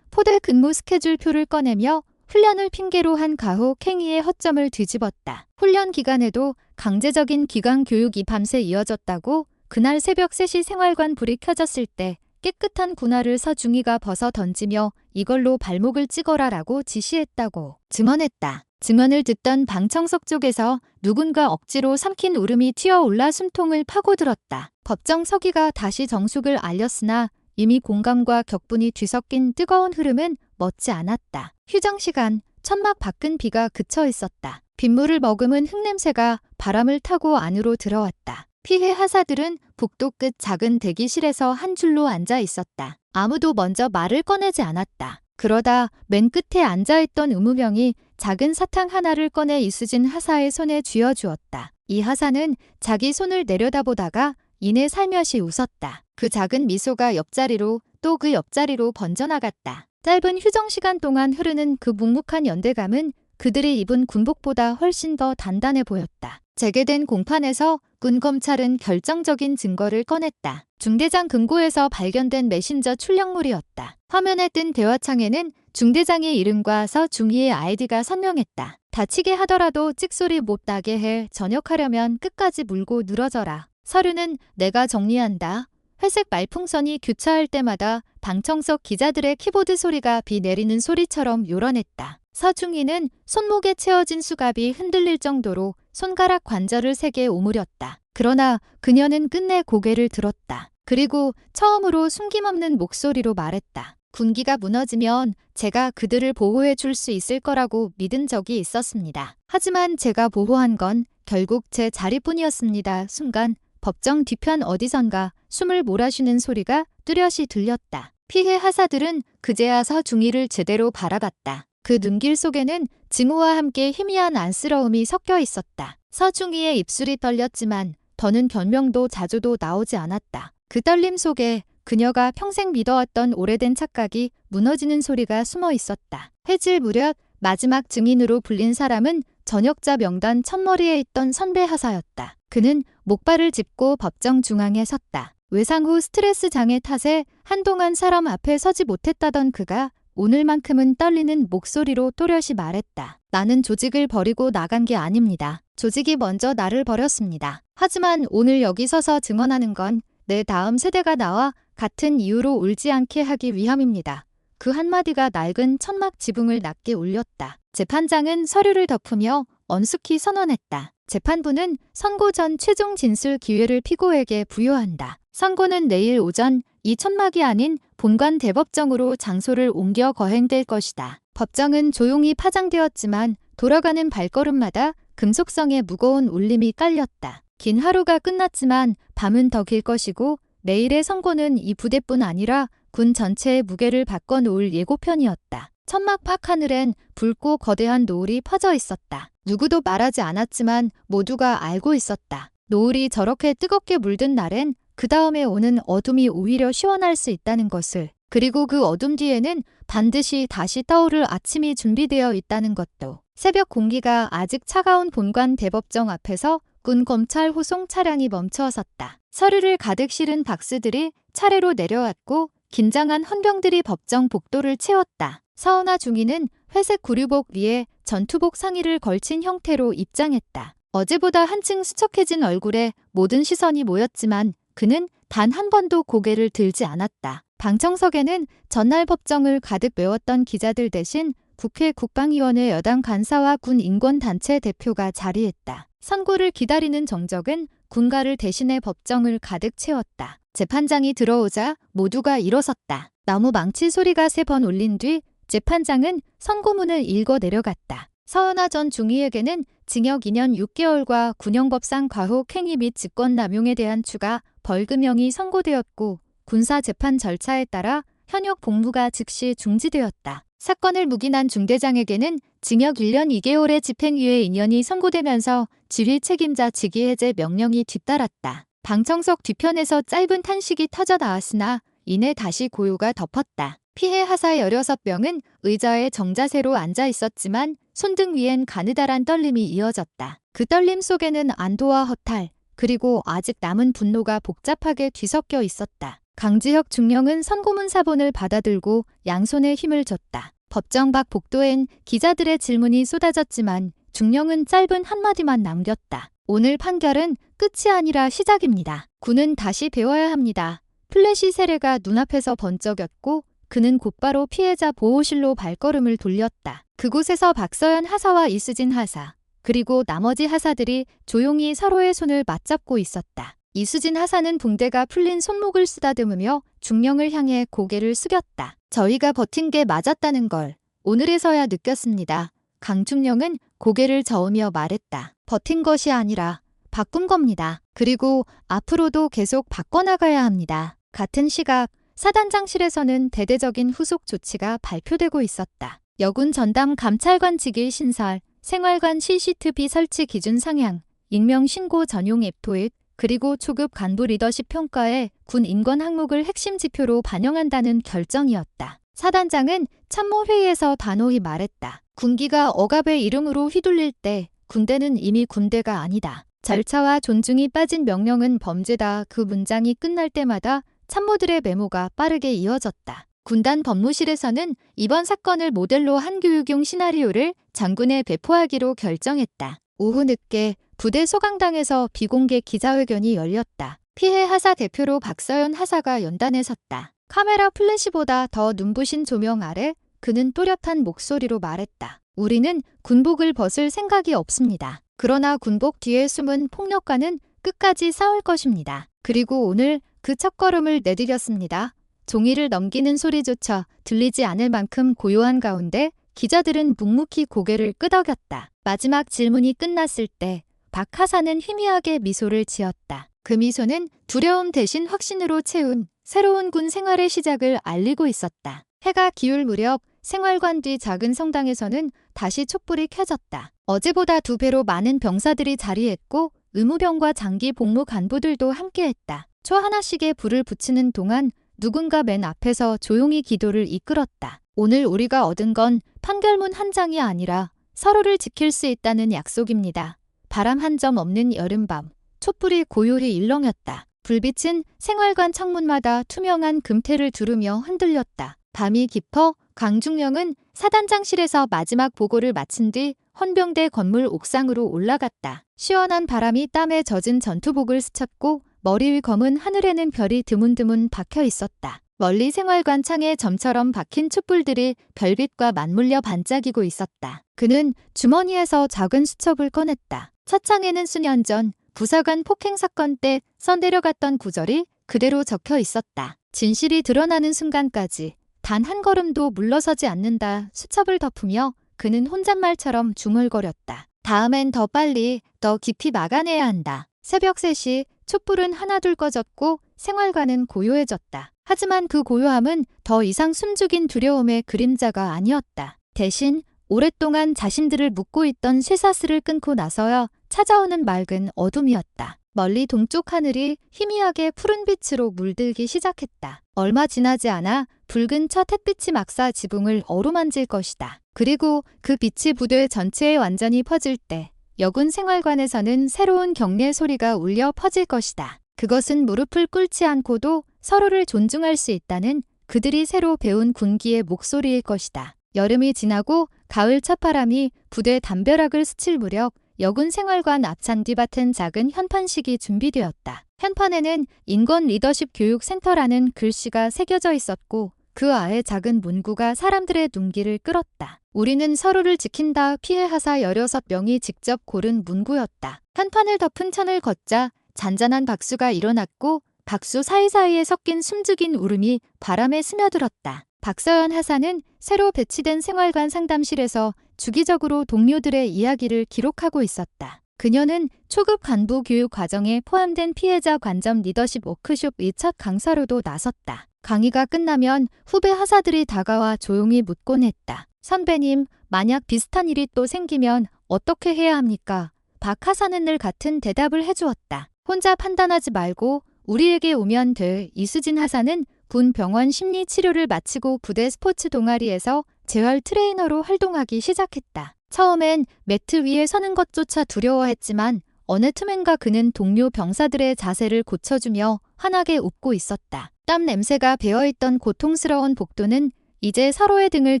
포대 근무 스케줄표를 꺼내며 훈련을 핑계로 한 가호 캥이의 허점을 뒤집었다. 훈련 기간에도 강제적인 기강 교육이 밤새 이어졌다고 그날 새벽 3시 생활관 불이 켜졌을 때 깨끗한 군화를 서중이가 벗어 던지며 이걸로 발목을 찍어라라고 지시했다고 증언했다. 증언을 듣던 방청석 쪽에서 누군가 억지로 삼킨 울음이 튀어올라 숨통을 파고들었다. 법정 서기가 다시 정숙을 알렸으나 이미 공감과 격분이 뒤섞인 뜨거운 흐름은 멎지 않았다. 휴정 시간, 천막 밖은 비가 그쳐 있었다. 빗물을 머금은 흙냄새가 바람을 타고 안으로 들어왔다. 피해 하사들은 복도 끝 작은 대기실에서 한 줄로 앉아 있었다. 아무도 먼저 말을 꺼내지 않았다. 그러다 맨 끝에 앉아있던 의무병이 작은 사탕 하나를 꺼내 이수진 하사의 손에 쥐어주었다. 이 하사는 자기 손을 내려다보다가 이내 살며시 웃었다. 그 작은 미소가 옆자리로 또 그 옆자리로 번져나갔다. 짧은 휴정 시간 동안 흐르는 그 묵묵한 연대감은 그들이 입은 군복보다 훨씬 더 단단해 보였다. 재개된 공판에서 군 검찰은 결정적인 증거를 꺼냈다. 중대장 금고에서 발견된 메신저 출력물이었다. 화면에 뜬 대화창에는 중대장의 이름과 서중희의 아이디가 선명했다. 다치게 하더라도 찍소리 못 나게 해 전역하려면 끝까지 물고 늘어져라. 서류는 내가 정리한다. 회색 말풍선이 교차할 때마다 방청석 기자들의 키보드 소리가 비 내리는 소리처럼 요란했다. 서중희는 손목에 채워진 수갑이 흔들릴 정도로 손가락 관절을 세게 오므렸다. 그러나 그녀는 끝내 고개를 들었다. 그리고 처음으로 숨김없는 목소리로 말했다. 군기가 무너지면 제가 그들을 보호해 줄 수 있을 거라고 믿은 적이 있었습니다. 하지만 제가 보호한 건 결국 제 자리뿐이었습니다. 순간 법정 뒤편 어디선가 숨을 몰아쉬는 소리가 뚜렷이 들렸다. 피해 하사들은 그제야 서중희를 제대로 바라봤다. 그 눈길 속에는 증오와 함께 희미한 안쓰러움이 섞여 있었다. 서중희의 입술이 떨렸지만 더는 변명도 자조도 나오지 않았다. 그 떨림 속에 그녀가 평생 믿어왔던 오래된 착각이 무너지는 소리가 숨어 있었다. 해질 무렵 마지막 증인으로 불린 사람은 전역자 명단 첫머리에 있던 선배 하사였다. 그는 목발을 짚고 법정 중앙에 섰다. 외상 후 스트레스 장애 탓에 한동안 사람 앞에 서지 못했다던 그가 오늘만큼은 떨리는 목소리로 또렷이 말했다. 나는 조직을 버리고 나간 게 아닙니다. 조직이 먼저 나를 버렸습니다. 하지만 오늘 여기 서서 증언하는 건 내 다음 세대가 나와 같은 이유로 울지 않게 하기 위함입니다. 그 한마디가 낡은 천막 지붕을 낮게 울렸다. 재판장은 서류를 덮으며 엄숙히 선언했다. 재판부는 선고 전 최종 진술 기회를 피고에게 부여한다. 선고는 내일 오전 이 천막이 아닌 본관 대법정으로 장소를 옮겨 거행될 것이다. 법정은 조용히 파장되었지만 돌아가는 발걸음마다 금속성의 무거운 울림이 깔렸다. 긴 하루가 끝났지만 밤은 더 길 것이고 내일의 선고는 이 부대뿐 아니라 군 전체의 무게를 바꿔놓을 예고편이었다. 천막 밖 하늘엔 붉고 거대한 노을이 퍼져 있었다. 누구도 말하지 않았지만 모두가 알고 있었다. 노을이 저렇게 뜨겁게 물든 날엔 그 다음에 오는 어둠이 오히려 시원할 수 있다는 것을, 그리고 그 어둠 뒤에는 반드시 다시 떠오를 아침이 준비되어 있다는 것도. 새벽 공기가 아직 차가운 본관 대법정 앞에서 군 검찰 호송 차량이 멈춰 섰다. 서류를 가득 실은 박스들이 차례로 내려왔고 긴장한 헌병들이 법정 복도를 채웠다. 서은아 중위는 회색 구류복 위에 전투복 상의를 걸친 형태로 입장했다. 어제보다 한층 수척해진 얼굴에 모든 시선이 모였지만 그는 단 한 번도 고개를 들지 않았다. 방청석에는 전날 법정을 가득 메웠던 기자들 대신 국회 국방위원회 여당 간사와 군 인권단체 대표가 자리했다. 선고를 기다리는 정적은 군가를 대신해 법정을 가득 채웠다. 재판장이 들어오자 모두가 일어섰다. 나무 망치 소리가 3번 울린 뒤 재판장은 선고문을 읽어 내려갔다. 서은아 전 중위에게는 징역 2년 6개월과 군형법상 과혹 행위 및 직권남용에 대한 추가 벌금형이 선고되었고 군사재판 절차에 따라 현역 복무가 즉시 중지되었다. 사건을 묵인한 중대장에게는 징역 1년 2개월의 집행유예 2년이 선고되면서 지휘 책임자 직위 해제 명령이 뒤따랐다. 방청석 뒤편에서 짧은 탄식이 터져 나왔으나 이내 다시 고요가 덮었다. 피해 하사 16명은 의자에 정자세로 앉아 있었지만 손등 위엔 가느다란 떨림이 이어졌다. 그 떨림 속에는 안도와 허탈, 그리고 아직 남은 분노가 복잡하게 뒤섞여 있었다. 강지혁 중령은 선고문 사본을 받아들고 양손에 힘을 줬다. 법정 밖 복도엔 기자들의 질문이 쏟아졌지만 중령은 짧은 한마디만 남겼다. 오늘 판결은 끝이 아니라 시작입니다. 군은 다시 배워야 합니다. 플래시 세례가 눈앞에서 번쩍였고 그는 곧바로 피해자 보호실로 발걸음을 돌렸다. 그곳에서 박서연 하사와 이수진 하사, 그리고 나머지 하사들이 조용히 서로의 손을 맞잡고 있었다. 이수진 하사는 붕대가 풀린 손목을 쓰다듬으며 중령을 향해 고개를 숙였다. 저희가 버틴 게 맞았다는 걸 오늘에서야 느꼈습니다. 강중령은 고개를 저으며 말했다. 버틴 것이 아니라 바꾼 겁니다. 그리고 앞으로도 계속 바꿔나가야 합니다. 같은 시각 사단장실에서는 대대적인 후속 조치가 발표되고 있었다. 여군 전담 감찰관 직위 신설, 생활관 CCTV 설치 기준 상향, 익명 신고 전용 앱 도입, 그리고 초급 간부 리더십 평가에 군 인권 항목을 핵심 지표로 반영한다는 결정이었다. 사단장은 참모회의에서 단호히 말했다. 군기가 억압의 이름으로 휘둘릴 때 군대는 이미 군대가 아니다. 절차와 존중이 빠진 명령은 범죄다. 그 문장이 끝날 때마다 참모들의 메모가 빠르게 이어졌다. 군단 법무실에서는 이번 사건을 모델로 한 교육용 시나리오를 장군에 배포하기로 결정했다. 오후 늦게 부대 소강당에서 비공개 기자회견이 열렸다. 피해 하사 대표로 박서연 하사가 연단에 섰다. 카메라 플래시보다 더 눈부신 조명 아래 그는 또렷한 목소리로 말했다. 우리는 군복을 벗을 생각이 없습니다. 그러나 군복 뒤에 숨은 폭력과는 끝까지 싸울 것입니다. 그리고 오늘 그 첫걸음을 내디뎠습니다. 종이를 넘기는 소리조차 들리지 않을 만큼 고요한 가운데 기자들은 묵묵히 고개를 끄덕였다. 마지막 질문이 끝났을 때 박 하사는 희미하게 미소를 지었다. 그 미소는 두려움 대신 확신으로 채운 새로운 군 생활의 시작을 알리고 있었다. 해가 기울 무렵 생활관 뒤 작은 성당에서는 다시 촛불이 켜졌다. 어제보다 2배로 많은 병사들이 자리했고 의무병과 장기 복무 간부들도 함께했다. 초 하나씩의 불을 붙이는 동안 누군가 맨 앞에서 조용히 기도를 이끌었다. 오늘 우리가 얻은 건 판결문 한 장이 아니라 서로를 지킬 수 있다는 약속입니다. 바람 한 점 없는 여름밤, 촛불이 고요히 일렁였다. 불빛은 생활관 창문마다 투명한 금태를 두르며 흔들렸다. 밤이 깊어 강중령은 사단장실에서 마지막 보고를 마친 뒤 헌병대 건물 옥상으로 올라갔다. 시원한 바람이 땀에 젖은 전투복을 스쳤고 머리 위 검은 하늘에는 별이 드문드문 박혀 있었다. 멀리 생활관 창에 점처럼 박힌 촛불들이 별빛과 맞물려 반짝이고 있었다. 그는 주머니에서 작은 수첩을 꺼냈다. 첫 장에는 수년 전 부사관 폭행 사건 때 써내려갔던 구절이 그대로 적혀 있었다. 진실이 드러나는 순간까지 단 한 걸음도 물러서지 않는다. 수첩을 덮으며 그는 혼잣말처럼 중얼거렸다. 다음엔 더 빨리, 더 깊이 막아내야 한다. 새벽 3시 촛불은 하나둘 꺼졌고 생활관은 고요해졌다. 하지만 그 고요함은 더 이상 숨죽인 두려움의 그림자가 아니었다. 대신 오랫동안 자신들을 묶고 있던 쇠사슬을 끊고 나서야 찾아오는 맑은 어둠이었다. 멀리 동쪽 하늘이 희미하게 푸른 빛으로 물들기 시작했다. 얼마 지나지 않아 붉은 첫 햇빛이 막사 지붕을 어루만질 것이다. 그리고 그 빛이 부대 전체에 완전히 퍼질 때 여군 생활관에서는 새로운 경례 소리가 울려 퍼질 것이다. 그것은 무릎을 꿇지 않고도 서로를 존중할 수 있다는 그들이 새로 배운 군기의 목소리일 것이다. 여름이 지나고 가을 첫바람이 부대 담벼락을 스칠 무렵 여군 생활관 앞산 뒤밭은 작은 현판식이 준비되었다. 현판에는 인권 리더십 교육 센터라는 글씨가 새겨져 있었고 그 아래 작은 문구가 사람들의 눈길을 끌었다. 우리는 서로를 지킨다. 피해 하사 16명이 직접 고른 문구였다. 현판을 덮은 천을 걷자 잔잔한 박수가 일어났고 박수 사이사이에 섞인 숨죽인 울음이 바람에 스며들었다. 박서연 하사는 새로 배치된 생활관 상담실에서 주기적으로 동료들의 이야기를 기록하고 있었다. 그녀는 초급 간부 교육 과정에 포함된 피해자 관점 리더십 워크숍의 첫 강사로도 나섰다. 강의가 끝나면 후배 하사들이 다가와 조용히 묻곤 했다. 선배님, 만약 비슷한 일이 또 생기면 어떻게 해야 합니까? 박 하사는 늘 같은 대답을 해주었다. 혼자 판단하지 말고 우리에게 오면 돼. 이수진 하사는 군 병원 심리 치료를 마치고 부대 스포츠 동아리에서 재활 트레이너로 활동하기 시작했다. 처음엔 매트 위에 서는 것조차 두려워했지만 어느 틈엔가 그는 동료 병사들의 자세를 고쳐주며 환하게 웃고 있었다. 땀 냄새가 배어있던 고통스러운 복도는 이제 서로의 등을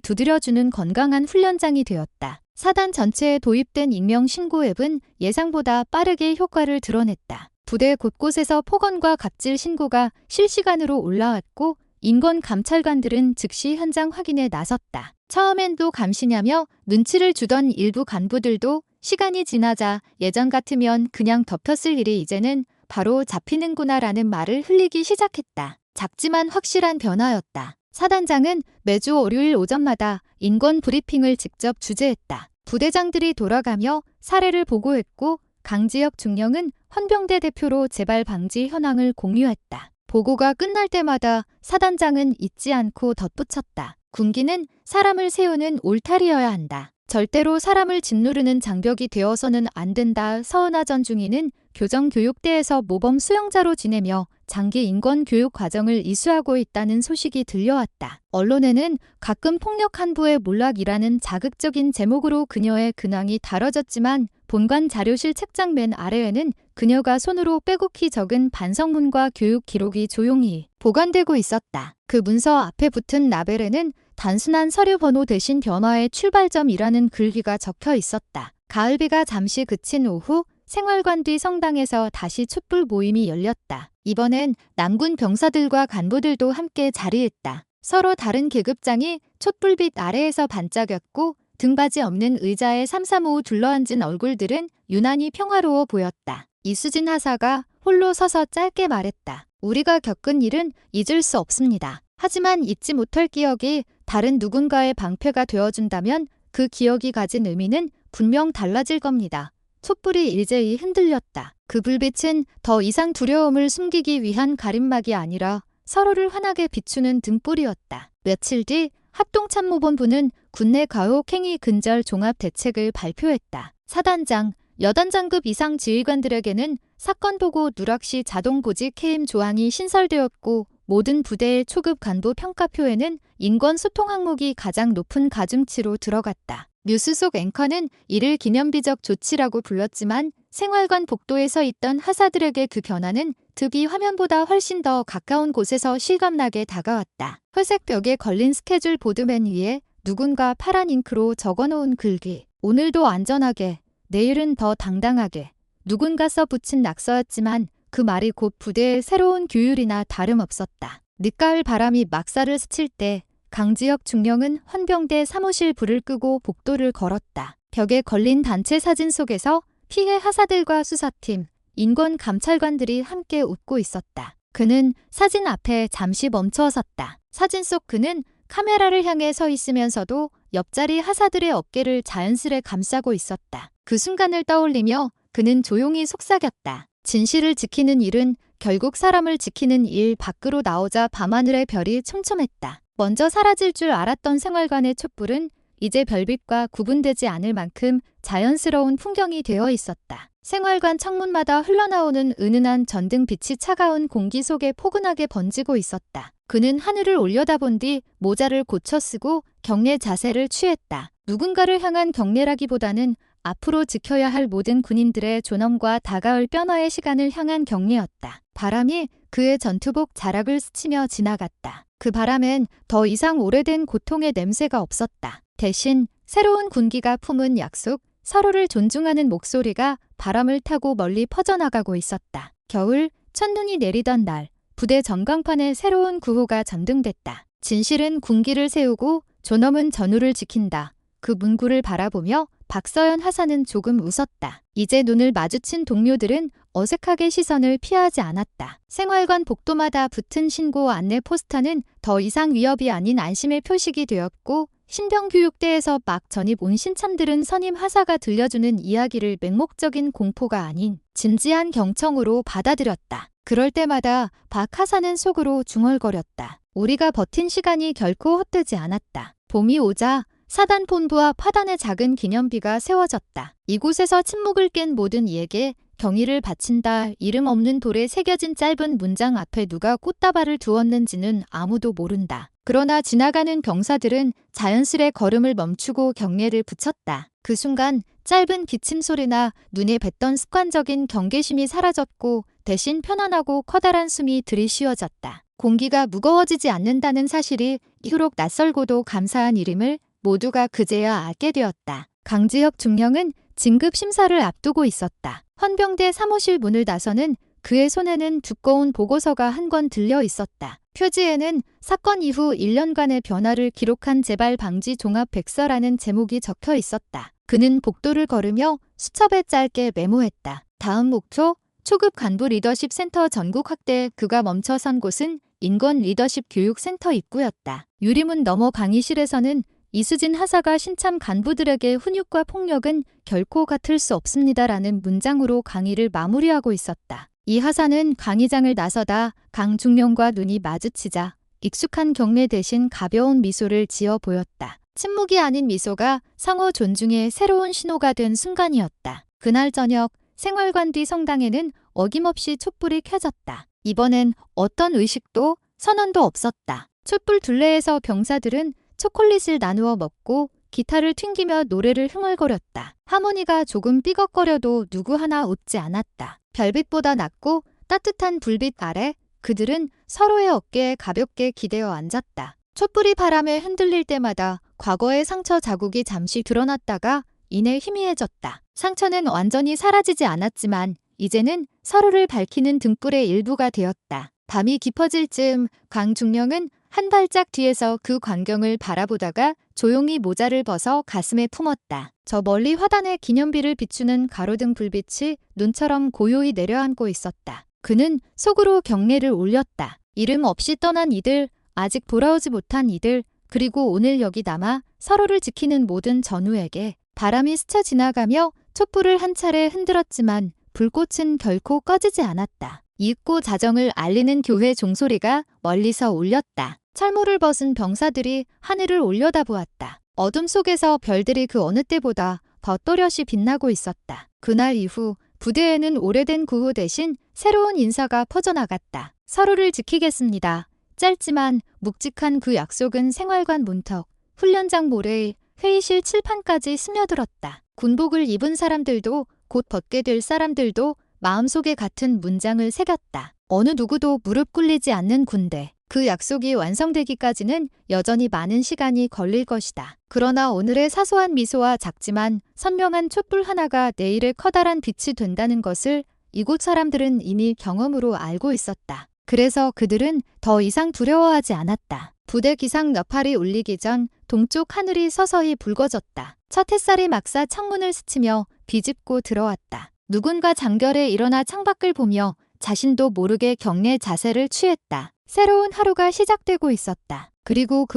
두드려주는 건강한 훈련장이 되었다. 사단 전체에 도입된 익명 신고 앱은 예상보다 빠르게 효과를 드러냈다. 부대 곳곳에서 폭언과 갑질 신고가 실시간으로 올라왔고 인권 감찰관들은 즉시 현장 확인에 나섰다. 처음엔 또 감시냐며 눈치를 주던 일부 간부들도 시간이 지나자 예전 같으면 그냥 덮였을 일이 이제는 바로 잡히는구나라는 말을 흘리기 시작했다. 작지만 확실한 변화였다. 사단장은 매주 월요일 오전마다 인권 브리핑을 직접 주재했다. 부대장들이 돌아가며 사례를 보고했고 강지혁 중령은 헌병대 대표로 재발 방지 현황을 공유했다. 보고가 끝날 때마다 사단장은 잊지 않고 덧붙였다. 군기는 사람을 세우는 울타리여야 한다. 절대로 사람을 짓누르는 장벽이 되어서는 안 된다. 서은하 전중위는 교정교육대에서 모범 수용자로 지내며 장기 인권교육 과정을 이수하고 있다는 소식이 들려왔다. 언론에는 가끔 폭력 한부의 몰락이라는 자극적인 제목으로 그녀의 근황이 다뤄졌지만 본관 자료실 책장 맨 아래에는 그녀가 손으로 빼곡히 적은 반성문과 교육 기록이 조용히 보관되고 있었다. 그 문서 앞에 붙은 라벨에는 단순한 서류 번호 대신 변화의 출발점이라는 글귀가 적혀 있었다. 가을비가 잠시 그친 오후 생활관 뒤 성당에서 다시 촛불 모임이 열렸다. 이번엔 남군 병사들과 간부들도 함께 자리했다. 서로 다른 계급장이 촛불빛 아래에서 반짝였고 등받이 없는 의자에 삼삼오오 둘러앉은 얼굴들은 유난히 평화로워 보였다. 이수진 하사가 홀로 서서 짧게 말했다. 우리가 겪은 일은 잊을 수 없습니다. 하지만 잊지 못할 기억이 다른 누군가의 방패가 되어준다면 그 기억이 가진 의미는 분명 달라질 겁니다. 촛불이 일제히 흔들렸다. 그 불빛은 더 이상 두려움을 숨기기 위한 가림막이 아니라 서로를 환하게 비추는 등불이었다. 며칠 뒤 합동참모본부는 군내 가혹행위 근절 종합대책을 발표했다. 사단장, 여단장급 이상 지휘관들에게는 사건 보고 누락 시 자동 보직 해임 조항이 신설되었고 모든 부대의 초급 간부 평가표에는 인권 소통 항목이 가장 높은 가중치로 들어갔다. 뉴스 속 앵커는 이를 기념비적 조치라고 불렀지만 생활관 복도에 서 있던 하사들에게 그 변화는 TV 화면보다 훨씬 더 가까운 곳에서 실감나게 다가왔다. 회색 벽에 걸린 스케줄 보드맨 위에 누군가 파란 잉크로 적어놓은 글귀. 오늘도 안전하게, 내일은 더 당당하게. 누군가 써붙인 낙서였지만 그 말이 곧 부대의 새로운 규율이나 다름없었다. 늦가을 바람이 막사를 스칠 때 강지혁 중령은 헌병대 사무실 불을 끄고 복도를 걸었다. 벽에 걸린 단체 사진 속에서 피해 하사들과 수사팀, 인권 감찰관들이 함께 웃고 있었다. 그는 사진 앞에 잠시 멈춰 섰다. 사진 속 그는 카메라를 향해 서 있으면서도 옆자리 하사들의 어깨를 자연스레 감싸고 있었다. 그 순간을 떠올리며 그는 조용히 속삭였다. 진실을 지키는 일은 결국 사람을 지키는 일. 밖으로 나오자 밤하늘의 별이 촘촘했다. 먼저 사라질 줄 알았던 생활관의 촛불은 이제 별빛과 구분되지 않을 만큼 자연스러운 풍경이 되어 있었다. 생활관 창문마다 흘러나오는 은은한 전등빛이 차가운 공기 속에 포근하게 번지고 있었다. 그는 하늘을 올려다본 뒤 모자를 고쳐 쓰고 경례 자세를 취했다. 누군가를 향한 경례라기보다는 앞으로 지켜야 할 모든 군인들의 존엄과 다가올 변화의 시간을 향한 경례였다. 바람이 그의 전투복 자락을 스치며 지나갔다. 그 바람엔 더 이상 오래된 고통의 냄새가 없었다. 대신 새로운 군기가 품은 약속, 서로를 존중하는 목소리가 바람을 타고 멀리 퍼져나가고 있었다. 겨울, 첫눈이 내리던 날, 부대 전광판에 새로운 구호가 전등됐다. 진실은 군기를 세우고 존엄은 전우를 지킨다. 그 문구를 바라보며 박서연 하사는 조금 웃었다. 이제 눈을 마주친 동료들은 어색하게 시선을 피하지 않았다. 생활관 복도마다 붙은 신고 안내 포스터는 더 이상 위협이 아닌 안심의 표식이 되었고 신병교육대에서 막 전입 온 신참들은 선임 하사가 들려주는 이야기를 맹목적인 공포가 아닌 진지한 경청으로 받아들였다. 그럴 때마다 박 하사는 속으로 중얼거렸다. 우리가 버틴 시간이 결코 헛되지 않았다. 봄이 오자 사단 본부와 파단의 작은 기념비가 세워졌다. 이곳에서 침묵을 깬 모든 이에게 경의를 바친다. 이름 없는 돌에 새겨진 짧은 문장 앞에 누가 꽃다발을 두었는지는 아무도 모른다. 그러나 지나가는 병사들은 자연스레 걸음을 멈추고 경례를 붙였다. 그 순간 짧은 기침 소리나 눈에 뱉던 습관적인 경계심이 사라졌고 대신 편안하고 커다란 숨이 들이쉬어졌다. 공기가 무거워지지 않는다는 사실이 이후록 낯설고도 감사한 일임을 모두가 그제야 알게 되었다. 강지혁 중령은 진급 심사를 앞두고 있었다. 헌병대 사무실 문을 나서는 그의 손에는 두꺼운 보고서가 한 권 들려 있었다. 표지에는 사건 이후 1년간의 변화를 기록한 재발 방지 종합 백서라는 제목이 적혀 있었다. 그는 복도를 걸으며 수첩에 짧게 메모했다. 다음 목표, 초급 간부 리더십 센터 전국 확대. 그가 멈춰선 곳은 인권 리더십 교육센터 입구였다. 유리문 너머 강의실에서는 이수진 하사가 신참 간부들에게 훈육과 폭력은 결코 같을 수 없습니다라는 문장으로 강의를 마무리하고 있었다. 이 하사는 강의장을 나서다 강중령과 눈이 마주치자 익숙한 경례 대신 가벼운 미소를 지어 보였다. 침묵이 아닌 미소가 상호 존중의 새로운 신호가 된 순간이었다. 그날 저녁 생활관 뒤 성당에는 어김없이 촛불이 켜졌다. 이번엔 어떤 의식도 선언도 없었다. 촛불 둘레에서 병사들은 초콜릿을 나누어 먹고 기타를 튕기며 노래를 흥얼거렸다. 하모니가 조금 삐걱거려도 누구 하나 웃지 않았다. 별빛보다 낮고 따뜻한 불빛 아래 그들은 서로의 어깨에 가볍게 기대어 앉았다. 촛불이 바람에 흔들릴 때마다 과거의 상처 자국이 잠시 드러났다가 이내 희미해졌다. 상처는 완전히 사라지지 않았지만 이제는 서로를 밝히는 등불의 일부가 되었다. 밤이 깊어질 즈음 강중령은 한 발짝 뒤에서 그 광경을 바라보다가 조용히 모자를 벗어 가슴에 품었다. 저 멀리 화단의 기념비를 비추는 가로등 불빛이 눈처럼 고요히 내려앉고 있었다. 그는 속으로 경례를 올렸다. 이름 없이 떠난 이들, 아직 돌아오지 못한 이들, 그리고 오늘 여기 남아 서로를 지키는 모든 전우에게. 바람이 스쳐 지나가며 촛불을 한 차례 흔들었지만 불꽃은 결코 꺼지지 않았다. 이윽고 자정을 알리는 교회 종소리가 멀리서 울렸다. 철모를 벗은 병사들이 하늘을 올려다보았다. 어둠 속에서 별들이 그 어느 때보다 더 또렷이 빛나고 있었다. 그날 이후 부대에는 오래된 구호 대신 새로운 인사가 퍼져나갔다. 서로를 지키겠습니다. 짧지만 묵직한 그 약속은 생활관 문턱, 훈련장 모래, 회의실 칠판까지 스며들었다. 군복을 입은 사람들도 곧 벗게 될 사람들도 마음속에 같은 문장을 새겼다. 어느 누구도 무릎 꿇리지 않는 군대. 그 약속이 완성되기까지는 여전히 많은 시간이 걸릴 것이다. 그러나 오늘의 사소한 미소와 작지만 선명한 촛불 하나가 내일의 커다란 빛이 된다는 것을 이곳 사람들은 이미 경험으로 알고 있었다. 그래서 그들은 더 이상 두려워하지 않았다. 부대 기상 나팔이 울리기 전 동쪽 하늘이 서서히 붉어졌다. 첫 햇살이 막사 창문을 스치며 비집고 들어왔다. 누군가 장결에 일어나 창밖을 보며 자신도 모르게 경례 자세를 취했다. 새로운 하루가 시작되고 있었다. 그리고 그